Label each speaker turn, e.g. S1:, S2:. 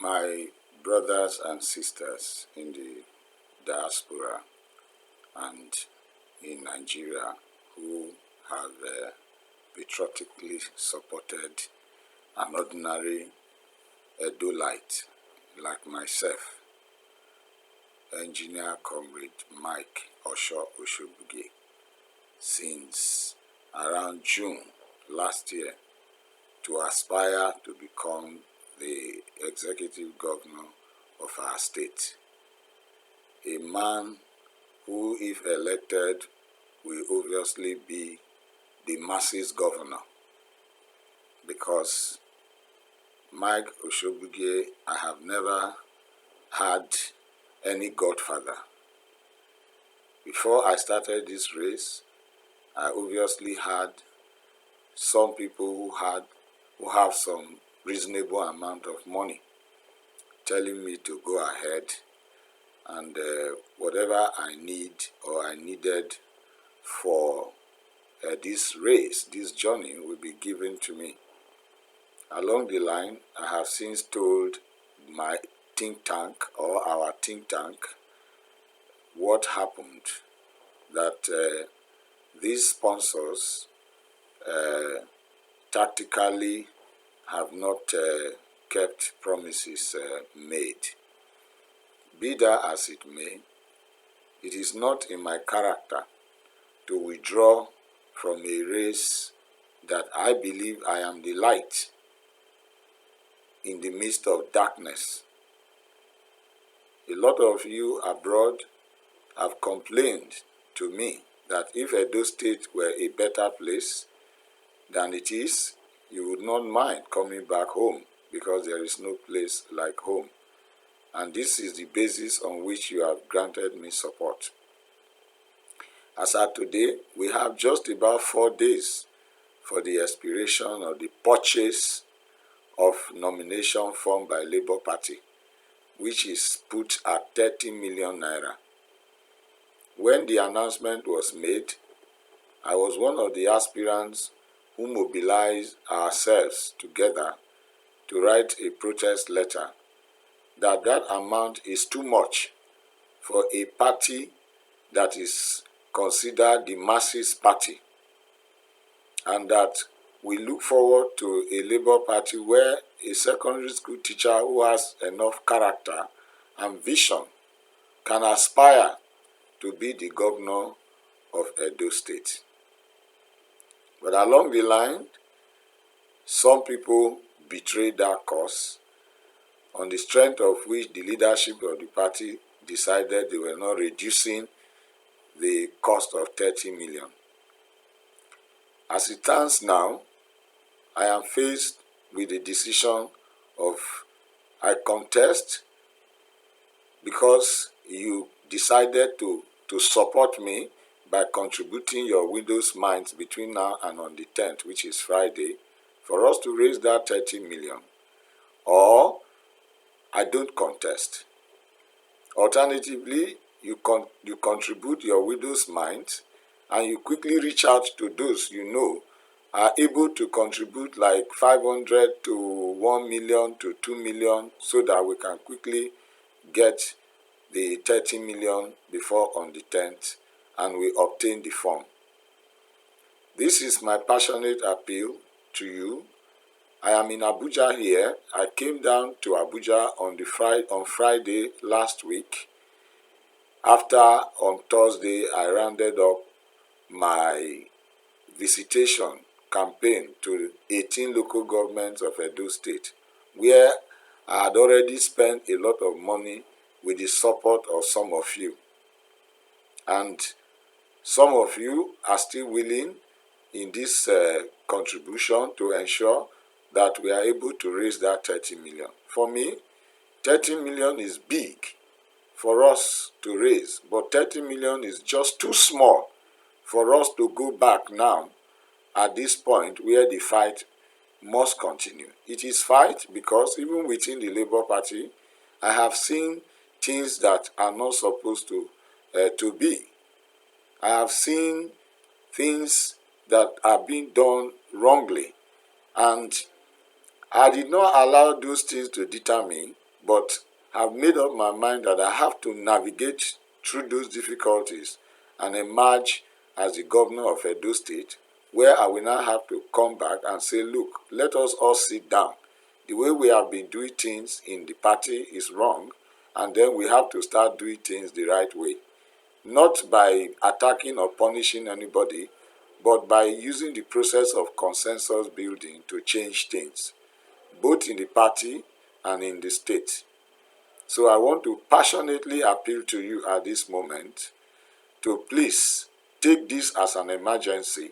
S1: My brothers and sisters in the diaspora and in Nigeria who have patriotically supported an ordinary Edolite like myself, Engineer Comrade Mike Oshiobugie, since around June last year to aspire to become the executive governor of our state. A man who, if elected, will obviously be the masses governor, because Mike Oshiobugie, I have never had any godfather. Before I started this race, I obviously had some people who have some reasonable amount of money telling me to go ahead, and whatever I need or I needed for this race, this journey, will be given to me. Along the line, I have since told my think tank or our think tank what happened, that these sponsors tactically have not kept promises made. Be that as it may, it is not in my character to withdraw from a race that I believe I am the light in the midst of darkness. A lot of you abroad have complained to me that if Edo State were a better place than it is, you would not mind coming back home, because there is no place like home. And this is the basis on which you have granted me support. As at today, we have just about 4 days for the expiration of the purchase of nomination form by Labour Party, which is put at 30 million naira. When the announcement was made, I was one of the aspirants who mobilized ourselves together to write a protest letter that amount is too much for a party that is considered the masses party, and that we look forward to a Labour Party where a secondary school teacher who has enough character and vision can aspire to be the governor of Edo State. But along the line, some people betrayed that cause, on the strength of which the leadership of the party decided they were not reducing the cost of 30 million. As it stands now, I am faced with the decision of I contest because you decided to support me by contributing your widow's mite between now and on the 10th, which is Friday, for us to raise that 30 million, or I don't contest. Alternatively, you contribute your widow's mite and you quickly reach out to those you know are able to contribute like 500 to 1 million to 2 million, so that we can quickly get the 30 million before on the 10th and we obtain the form. This is my passionate appeal to you. I am in Abuja here. I came down to Abuja on Friday last week. After on Thursday, I rounded up my visitation campaign to 18 local governments of Edo State, where I had already spent a lot of money with the support of some of you. And some of you are still willing in this contribution to ensure that we are able to raise that 30 million. For me, 30 million is big for us to raise, but 30 million is just too small for us to go back now at this point where the fight must continue. It is fight because even within the Labour Party, I have seen things that are not supposed to be. I have seen things that are being done wrongly, and I did not allow those things to deter me, but have made up my mind that I have to navigate through those difficulties and emerge as the governor of Edo State, where I will now have to come back and say, look, let us all sit down. The way we have been doing things in the party is wrong, and then we have to start doing things the right way. Not by attacking or punishing anybody, but by using the process of consensus building to change things, both in the party and in the state. So I want to passionately appeal to you at this moment to please take this as an emergency